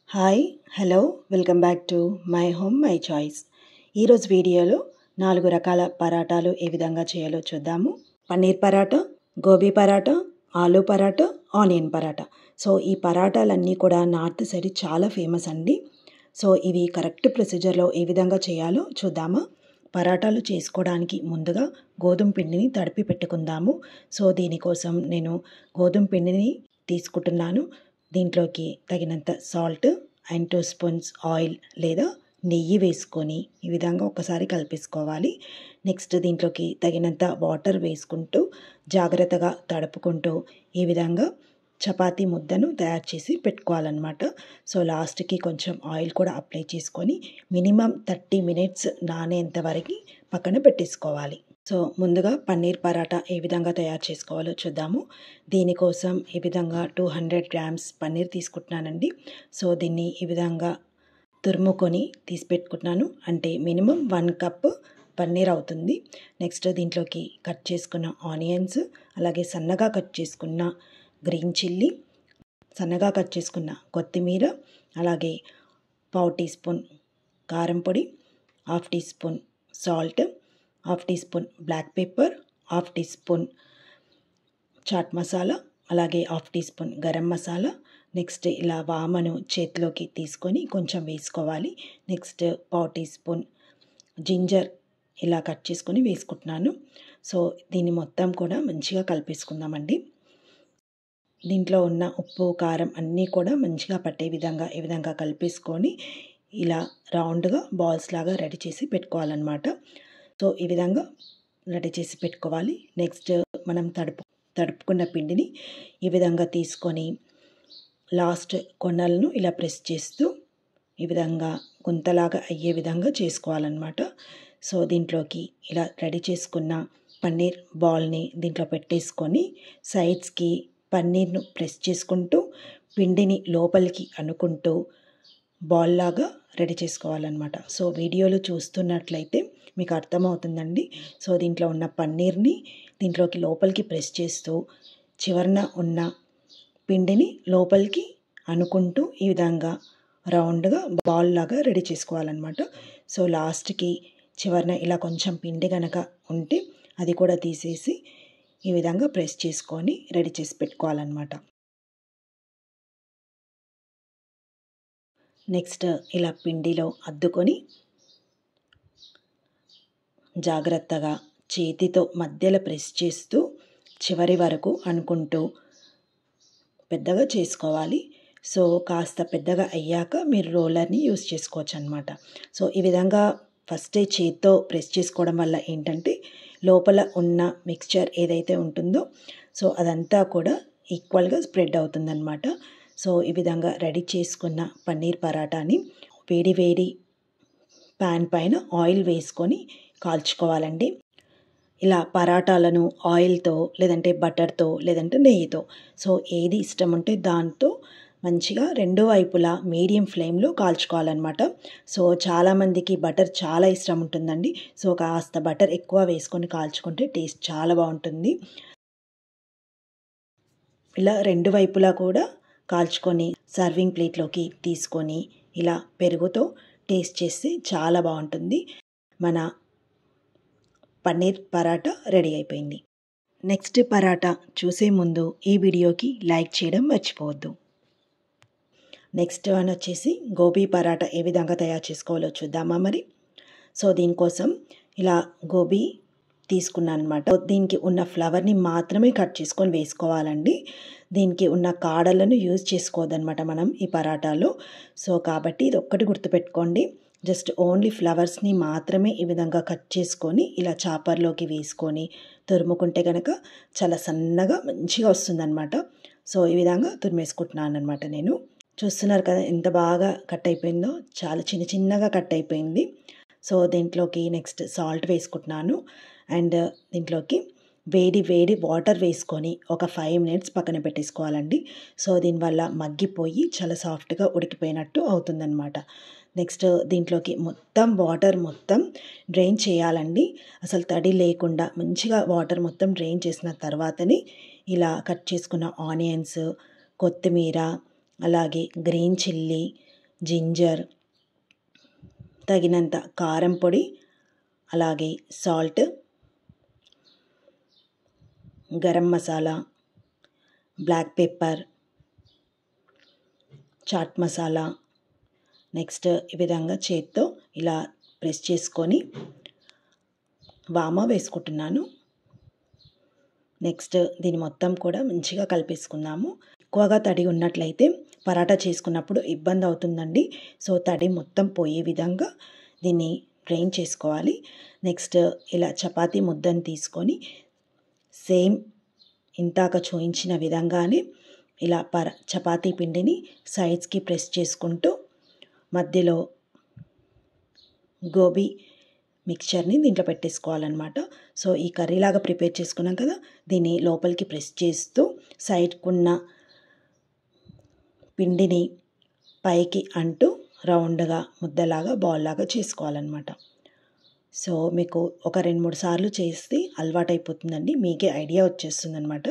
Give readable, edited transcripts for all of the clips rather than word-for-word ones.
Hi hello welcome back to my home my choice. ఈరోజు వీడియోలో 4 రకాల పరాటాలు ఏ విధంగా చేయాలో చూద్దాము. పన్నీర్ పరాటా, గోబీ పరాటా, ఆలూ పరాటా, ఆనియన్ పరాటా. సో ఈ పరాటాలన్నీ కూడా నార్త్ సైడ్ చాలా ఫేమస్ అండి. సో ఇవి కరెక్ట్ ప్రొసీజర్లో ఏ విధంగా చేయాలో చూద్దామా. పరాటాలు చేసుకోవడానికి ముందుగా గోధుమ పిండిని తడిపి పెట్టుకుందాము. సో దీనికోసం నేను గోధుమ పిండిని తీసుకుంటున్నాను. దీంట్లోకి తగినంత సాల్ట్ అండ్ 2 స్పూన్స్ ఆయిల్ లేదా నెయ్యి వేసుకొని ఈ విధంగా ఒకసారి కలిపేసుకోవాలి. నెక్స్ట్ దీంట్లోకి తగినంత వాటర్ వేసుకుంటూ జాగ్రత్తగా తడుపుకుంటూ ఈ విధంగా చపాతీ ముద్దను తయారు చేసి పెట్టుకోవాలన్నమాట. సో లాస్ట్కి కొంచెం ఆయిల్ కూడా అప్లై చేసుకొని మినిమం 30 మినిట్స్ నానేంత వరకు పక్కన పెట్టేసుకోవాలి. సో ముందుగా పన్నీర్ పరాటా ఏ విధంగా తయారు చేసుకోవాలో చూద్దాము. దీనికోసం ఈ విధంగా 200 గ్రామ్స్ పన్నీర్ తీసుకుంటున్నానండి. సో దీన్ని ఈ విధంగా తురుముకొని తీసి పెట్టుకుంటున్నాను. అంటే మినిమం 1 కప్ పన్నీర్ అవుతుంది. నెక్స్ట్ దీంట్లోకి కట్ చేసుకున్న ఆనియన్స్, అలాగే సన్నగా కట్ చేసుకున్న గ్రీన్ చిల్లీ, సన్నగా కట్ చేసుకున్న కొత్తిమీర, అలాగే 1/2 టీ స్పూన్ కారం పొడి, 1/2 teaspoon salt, 1/2 teaspoon black pepper, 1/2 teaspoon chaat masala, అలాగే 1/2 teaspoon garam masala. Next ఇలా వామను చేతిలోకి తీసుకొని కొంచెం వేసుకోవాలి. నెక్స్ట్ 1/2 టీ స్పూన్ జింజర్ ఇలా కట్ చేసుకొని వేసుకుంటున్నాను. సో దీన్ని మొత్తం కూడా మంచిగా కలిపేసుకుందామండి. దీంట్లో ఉన్న ఉప్పు కారం అన్నీ కూడా మంచిగా పట్టే విధంగా ఈ విధంగా కలిపేసుకొని ఇలా రౌండ్గా బాల్స్ లాగా రెడీ చేసి పెట్టుకోవాలన్నమాట. సో ఈ విధంగా రెడీ చేసి పెట్టుకోవాలి. నెక్స్ట్ మనం తడుపుకున్న పిండిని ఈ విధంగా తీసుకొని లాస్ట్ కొనలను ఇలా ప్రెస్ చేస్తూ ఈ విధంగా గుంతలాగా అయ్యే విధంగా చేసుకోవాలన్నమాట. సో దీంట్లోకి ఇలా రెడీ చేసుకున్న పన్నీర్ బాల్ని దీంట్లో పెట్టేసుకొని సైడ్స్కి పన్నీర్ను ప్రెస్ చేసుకుంటూ పిండిని లోపలికి అనుకుంటూ బాల్ లాగా రెడీ చేసుకోవాలన్నమాట. సో వీడియోలో చూస్తున్నట్లయితే మీకు అర్థమవుతుందండి. సో దీంట్లో ఉన్న పన్నీర్ని దీంట్లోకి లోపలికి ప్రెస్ చేస్తూ చివరన ఉన్న పిండిని లోపలికి అనుకుంటూ ఈ విధంగా రౌండ్గా బాల్ లాగా రెడీ చేసుకోవాలన్నమాట. సో లాస్ట్కి చివరన ఇలా కొంచెం పిండి కనుక ఉంటే అది కూడా తీసేసి ఈ విధంగా ప్రెస్ చేసుకొని రెడీ చేసి పెట్టుకోవాలన్నమాట. నెక్స్ట్ ఇలా పిండిలో అద్దుకొని జాగ్రత్తగా చేతితో మధ్యలో ప్రెస్ చేస్తూ చివరి వరకు అనుకుంటూ పెద్దగా చేసుకోవాలి. సో కాస్త పెద్దగా అయ్యాక మీరు రోలర్ని యూస్ చేసుకోవచ్చు అనమాట. సో ఈ విధంగా ఫస్టే చేత్తో ప్రెస్ చేసుకోవడం వల్ల ఏంటంటే లోపల ఉన్న మిక్స్చర్ ఏదైతే ఉంటుందో సో అదంతా కూడా ఈక్వల్గా స్ప్రెడ్ అవుతుందన్నమాట. సో ఈ విధంగా రెడీ చేసుకున్న పన్నీర్ పరాటాని వేడి వేడి ప్యాన్ పైన ఆయిల్ వేసుకొని కాల్చుకోవాలండి. ఇలా పరాటాలను ఆయిల్తో లేదంటే బటర్తో లేదంటే నెయ్యితో సో ఏది ఇష్టం ఉంటే దాంతో మంచిగా రెండు వైపులా మీడియం ఫ్లేమ్లో కాల్చుకోవాలన్నమాట. సో చాలామందికి బటర్ చాలా ఇష్టం ఉంటుందండి. సో కాస్త బటర్ ఎక్కువ వేసుకొని కాల్చుకుంటే టేస్ట్ చాలా బాగుంటుంది. ఇలా రెండు వైపులా కూడా కాల్చుకొని సర్వింగ్ ప్లేట్లోకి తీసుకొని ఇలా పెరుగుతో టేస్ట్ చేస్తే చాలా బాగుంటుంది. మన పన్నీర్ పరాటా రెడీ అయిపోయింది. నెక్స్ట్ పరాటా చూసే ముందు ఈ వీడియోకి లైక్ చేయడం మర్చిపోవద్దు. నెక్స్ట్ వన్ వచ్చేసి గోబీ పరాటా ఏ విధంగా తయారు చేసుకోవాలో చూద్దామా మరి. సో దీనికోసం ఇలా గోబీ తీసుకున్నాను అనమాట. దీనికి ఉన్న ఫ్లవర్ని మాత్రమే కట్ చేసుకొని వేసుకోవాలండి. దీనికి ఉన్న కాడలను యూజ్ చేసుకోవద్దనమాట మనం ఈ పరాటాలో. సో కాబట్టి ఇది ఒక్కటి గుర్తుపెట్టుకోండి. జస్ట్ ఓన్లీ ఫ్లవర్స్ని మాత్రమే ఈ విధంగా కట్ చేసుకొని ఇలా చాపర్లోకి వేసుకొని తురుముకుంటే కనుక చాలా సన్నగా మంచిగా వస్తుందన్నమాట. సో ఈ విధంగా తురిమేసుకుంటున్నాను అనమాట నేను. చూస్తున్నారు కదా ఎంత బాగా కట్ అయిపోయిందో, చాలా చిన్న చిన్నగా కట్ అయిపోయింది. సో దీంట్లోకి నెక్స్ట్ సాల్ట్ వేసుకుంటున్నాను అండ్ దీంట్లోకి వేడి వేడి వాటర్ వేసుకొని ఒక 5 మినిట్స్ పక్కన పెట్టేసుకోవాలండి. సో దీనివల్ల మగ్గిపోయి చాలా సాఫ్ట్గా ఉడికిపోయినట్టు అవుతుందన్నమాట. నెక్స్ట్ దీంట్లోకి మొత్తం వాటర్ మొత్తం డ్రైన్ చేయాలండి. అసలు తడి లేకుండా మంచిగా వాటర్ మొత్తం డ్రైన్ చేసిన తర్వాతనే ఇలా కట్ చేసుకున్న ఆనియన్స్, కొత్తిమీర, అలాగే గ్రీన్ చిల్లీ, జింజర్, తగినంత కారం పొడి, అలాగే salt, garam masala, black pepper, chaat masala. Next ఈ విధంగా చేత్తో ఇలా ప్రెస్ చేసుకొని వామ వేసుకుంటున్నాను. నెక్స్ట్ దీని మొత్తం కూడా మంచిగా కలిపేసుకుందాము. ఎక్కువగా తడి ఉన్నట్లయితే పరాటా చేసుకున్నప్పుడు ఇబ్బంది అవుతుందండి. సో తడి మొత్తం పోయే విధంగా దీన్ని డ్రైన్ చేసుకోవాలి. నెక్స్ట్ ఇలా చపాతీ ముద్దను తీసుకొని సేమ్ ఇంతాక చూయించిన విధంగానే ఇలా చపాతీ పిండిని సైడ్స్కి ప్రెస్ చేసుకుంటూ మధ్యలో గోబీ మిక్చర్ని దీంట్లో పెట్టేసుకోవాలన్నమాట. సో ఈ కర్రీలాగా ప్రిపేర్ చేసుకున్నాం కదా, దీన్ని లోపలికి ప్రెస్ చేస్తూ సైడ్కున్న పిండిని పైకి అంటూ రౌండ్గా ముద్దలాగా బాల్లాగా చేసుకోవాలన్నమాట. సో మీకు ఒక 2-3 సార్లు చేస్తే అలవాటైపోతుందండి, మీకే ఐడియా వచ్చేస్తుంది అనమాట.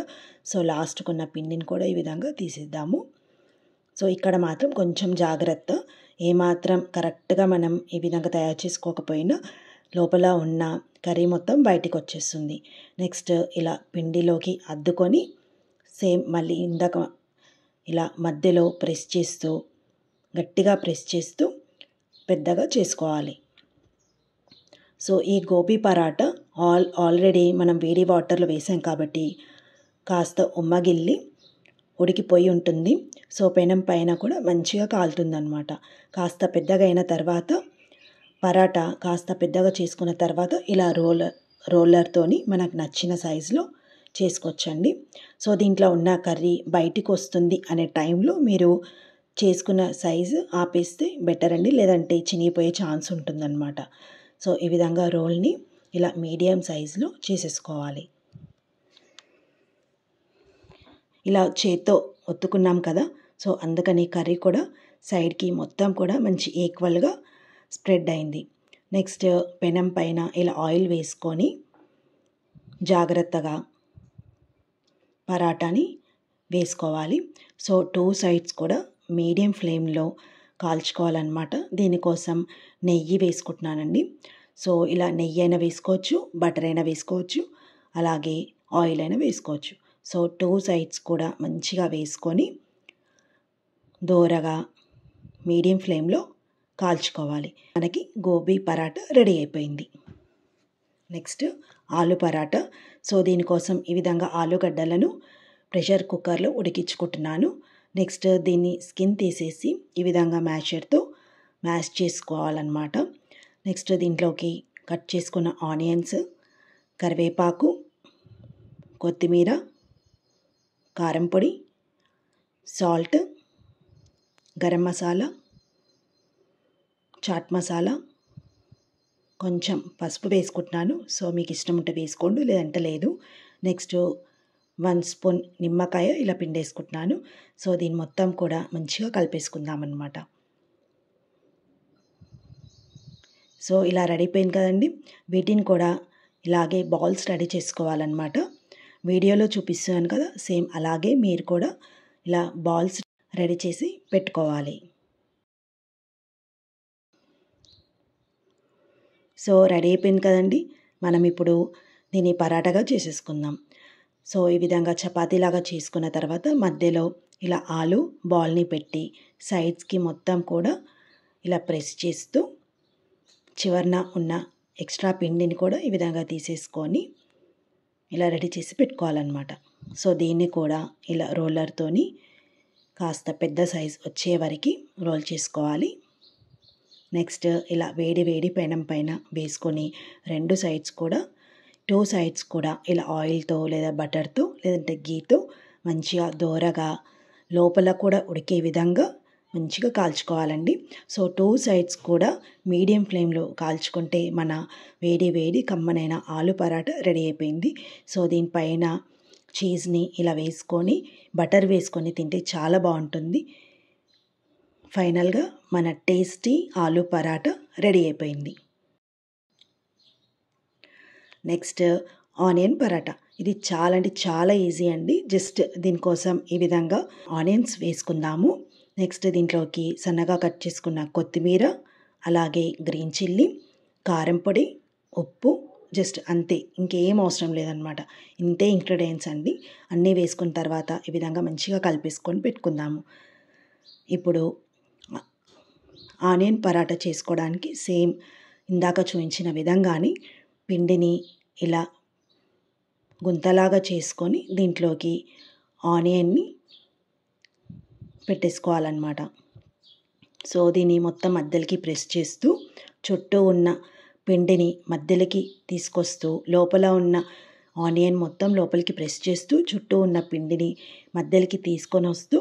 సో లాస్ట్కున్న పిండిని కూడా ఈ విధంగా తీసేద్దాము. సో ఇక్కడ మాత్రం కొంచెం జాగ్రత్త, ఏమాత్రం కరెక్ట్గా మనం ఈ విధంగా తయారు చేసుకోకపోయినా లోపల ఉన్న కర్రీ మొత్తం బయటికి వచ్చేస్తుంది. నెక్స్ట్ ఇలా పిండిలోకి అద్దుకొని సేమ్ మళ్ళీ ఇందాక ఇలా మధ్యలో ప్రెస్ చేస్తూ గట్టిగా ప్రెస్ చేస్తూ పెద్దగా చేసుకోవాలి. సో ఈ గోబీ పరాటా ఆల్రెడీ మనం వేడి వాటర్లో వేసాం కాబట్టి కాస్త ఉమ్మగిల్లి ఉడికిపోయి ఉంటుంది. సో పెనం పైన కూడా మంచిగా కాలుతుందన్నమాట. కాస్త పెద్దగా అయిన తర్వాత పరాటా కాస్త పెద్దగా చేసుకున్న తర్వాత ఇలా రోలర్తోని మనకు నచ్చిన సైజులో చేసుకోవచ్చండి. సో దీంట్లో ఉన్న కర్రీ బయటికి వస్తుంది అనే టైంలో మీరు చేసుకున్న సైజు ఆపేస్తే బెటర్ అండి, లేదంటే చినిగిపోయే ఛాన్స్ ఉంటుందన్నమాట. సో ఈ విధంగా రోల్ని ఇలా మీడియం సైజులో చేసేసుకోవాలి. ఇలా చేత్తో ఒత్తుకున్నాం కదా, సో అందుకని కర్రీ కూడా సైడ్కి మొత్తం కూడా మంచి ఈక్వల్గా స్ప్రెడ్ అయింది. నెక్స్ట్ పెనం పైన ఇలా ఆయిల్ వేసుకొని జాగ్రత్తగా పరాటాని వేసుకోవాలి. సో 2 సైడ్స్ కూడా మీడియం ఫ్లేమ్లో కాల్చుకోవాలన్నమాట. దీనికోసం నెయ్యి వేసుకుంటున్నానండి. సో ఇలా నెయ్యి అయినా వేసుకోవచ్చు, బటర్ అయినా వేసుకోవచ్చు, అలాగే ఆయిల్ అయినా వేసుకోవచ్చు. సో 2 సైడ్స్ కూడా మంచిగా వేసుకొని దోరగా మీడియం ఫ్లేమ్లో కాల్చుకోవాలి. మనకి గోబీ పరాటా రెడీ అయిపోయింది. నెక్స్ట్ ఆలు పరాటా. సో దీనికోసం ఈ విధంగా ఆలుగడ్డలను ప్రెషర్ కుక్కర్లో ఉడికించుకుంటున్నాను. నెక్స్ట్ దీన్ని స్కిన్ తీసేసి ఈ విధంగా మ్యాషర్తో మ్యాష్ చేసుకోవాలన్నమాట. నెక్స్ట్ దీంట్లోకి కట్ చేసుకున్న ఆనియన్స్, కరివేపాకు, కొత్తిమీర, కారం పొడి, సాల్ట్, గరం మసాలా, చాట్ మసాలా, కొంచెం పసుపు వేసుకుంటున్నాను. సో మీకు ఇష్టం ఉంటే వేసుకోండి, లేదంటే లేదు. నెక్స్ట్ 1 స్పూన్ నిమ్మకాయ ఇలా పిండేసుకుంటున్నాను. సో దీన్ని మొత్తం కూడా మంచిగా కలిపేసుకుందాం అన్నమాట. సో ఇలా రెడీ అయిపోయింది కదండి. వీటిని కూడా ఇలాగే బాల్స్ రెడీ చేసుకోవాలన్నమాట. వీడియోలో చూపిస్తున్నాను కదా, సేమ్ అలాగే మీరు కూడా ఇలా బాల్స్ రెడీ చేసి పెట్టుకోవాలి. సో రెడీ అయిపోయింది కదండి. మనం ఇప్పుడు దీన్ని పరాటాగా చేసేసుకుందాం. సో ఈ విధంగా చపాతీలాగా చేసుకున్న తర్వాత మధ్యలో ఇలా ఆలు బాల్ని పెట్టి సైడ్స్కి మొత్తం కూడా ఇలా ప్రెస్ చేస్తూ చివరన ఉన్న ఎక్స్ట్రా పిండిని కూడా ఈ విధంగా తీసేసుకొని ఇలా రెడీ చేసి పెట్టుకోవాలన్నమాట. సో దీన్ని కూడా ఇలా రోలర్తోని కాస్త పెద్ద సైజ్ వచ్చే వరకు రోల్ చేసుకోవాలి. నెక్స్ట్ ఇలా వేడి పెనం పైన వేసుకొని 2 సైడ్స్ కూడా ఇలా ఆయిల్తో లేదా బటర్తో లేదంటే గీతో మంచిగా దోరగా లోపల కూడా ఉడికే విధంగా మంచిగా కాల్చుకోవాలండి. సో 2 సైడ్స్ కూడా మీడియం ఫ్లేమ్లో కాల్చుకుంటే మన వేడి కమ్మనైన ఆలు పరాటా రెడీ అయిపోయింది. సో దీనిపైన చీజ్ని ఇలా వేసుకొని బటర్ వేసుకొని తింటే చాలా బాగుంటుంది. ఫైనల్గా మన టేస్టీ ఆలు పరాటా రెడీ అయిపోయింది. Next onion paratha. ఇది చాలా అంటే చాలా ఈజీ అండి. జస్ట్ దీనికోసం ఈ విధంగా ఆనియన్స్ వేసుకుందాము. నెక్స్ట్ దీంట్లోకి సన్నగా కట్ చేసుకున్న కొత్తిమీర, అలాగే గ్రీన్ చిల్లీ, కారం పొడి, ఉప్పు, జస్ట్ అంతే, ఇంకేం అవసరం లేదనమాట. ఇంతే ఇంగ్రీడియంట్స్ అండి. అన్నీ వేసుకున్న తర్వాత ఈ విధంగా మంచిగా కలిపేసుకొని పెట్టుకుందాము. ఇప్పుడు ఆనియన్ పరాటా చేసుకోవడానికి సేమ్ ఇందాక చూపించిన విధంగానే పిండిని ఇలా గుంతలాగా చేసుకొని దీంట్లోకి ఆనియన్ని పెట్టేసుకోవాలన్నమాట. సో దీన్ని మొత్తం మధ్యలోకి ప్రెస్ చేస్తూ చుట్టూ ఉన్న పిండిని మధ్యలోకి తీసుకొస్తూ లోపల ఉన్న ఆనియన్ మొత్తం లోపలికి ప్రెస్ చేస్తూ చుట్టూ ఉన్న పిండిని మధ్యలోకి తీసుకొని వస్తూ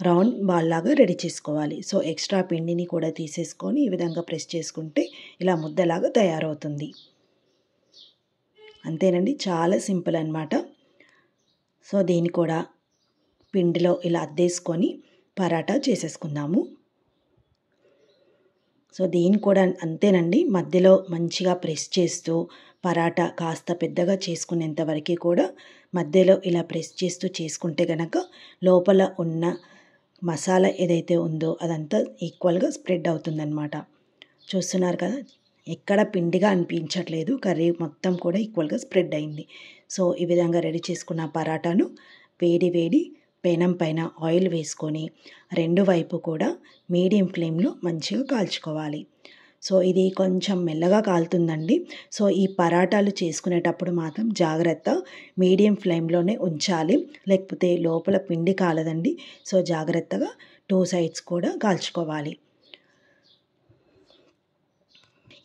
రౌండ్ బాల్ లాగా రెడీ చేసుకోవాలి. సో ఎక్స్ట్రా పిండిని కూడా తీసేసుకొని ఈ విధంగా ప్రెస్ చేసుకుంటే ఇలా ముద్దలాగా తయారవుతుంది. అంతేనండి, చాలా సింపుల్ అన్నమాట. సో దీన్ని కూడా పిండిలో ఇలా అద్దేసుకొని పరాటా చేసేసుకుందాము. సో దీన్ని కూడా అంతేనండి, మధ్యలో మంచిగా ప్రెస్ చేస్తూ పరాటా కాస్త పెద్దగా చేసుకునేంత వరకు కూడా మధ్యలో ఇలా ప్రెస్ చేస్తూ చేసుకుంటే కనుక లోపల ఉన్న మసాలా ఏదైతే ఉందో అదంతా ఈక్వల్గా స్ప్రెడ్ అవుతుందన్నమాట. చూస్తున్నారు కదా, ఎక్కడ పిండిగా అనిపించట్లేదు, కర్రీ మొత్తం కూడా ఈక్వల్గా స్ప్రెడ్ అయింది. సో ఈ విధంగా రెడీ చేసుకున్న పరాటాను వేడి వేడి పెనం పైన ఆయిల్ వేసుకొని రెండు వైపు కూడా మీడియం ఫ్లేమ్లో మంచిగా కాల్చుకోవాలి. సో ఇది కొంచెం మెల్లగా కాలుతుందండి. సో ఈ పరాటాలు చేసుకునేటప్పుడు మాత్రం జాగ్రత్త, మీడియం ఫ్లేమ్లోనే ఉంచాలి, లేకపోతే లోపల పిండి కాలదండి. సో జాగ్రత్తగా 2 సైడ్స్ కూడా కాల్చుకోవాలి.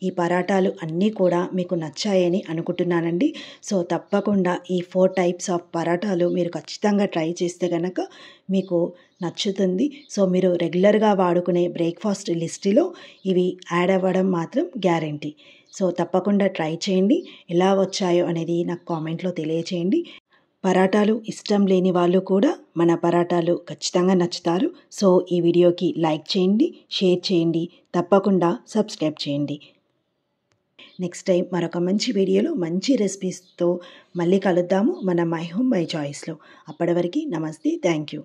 ఈ పరాటాలు అన్నీ కూడా మీకు నచ్చాయని అనుకుంటున్నానండి. సో తప్పకుండా ఈ 4 టైప్స్ ఆఫ్ పరాటాలు మీరు ఖచ్చితంగా ట్రై చేస్తే కనుక మీకు నచ్చుతుంది. సో మీరు రెగ్యులర్గా వాడుకునే బ్రేక్ఫాస్ట్ లిస్టులో ఇవి యాడ్ అవ్వడం మాత్రం గ్యారంటీ. సో తప్పకుండా ట్రై చేయండి. ఎలా వచ్చాయో అనేది నాకు కామెంట్లో తెలియచేయండి. పరాటాలు ఇష్టం లేని వాళ్ళు కూడా మన పరాటాలు ఖచ్చితంగా నచ్చుతారు. సో ఈ వీడియోకి లైక్ చేయండి, షేర్ చేయండి, తప్పకుండా సబ్స్క్రైబ్ చేయండి. నెక్స్ట్ టైం మరొక మంచి వీడియోలో మంచి రెసిపీస్తో మళ్ళీ కలుద్దాము మన మై హోమ్ మై చాయిస్లో. అప్పటి వరకు నమస్తే, థ్యాంక్ యూ.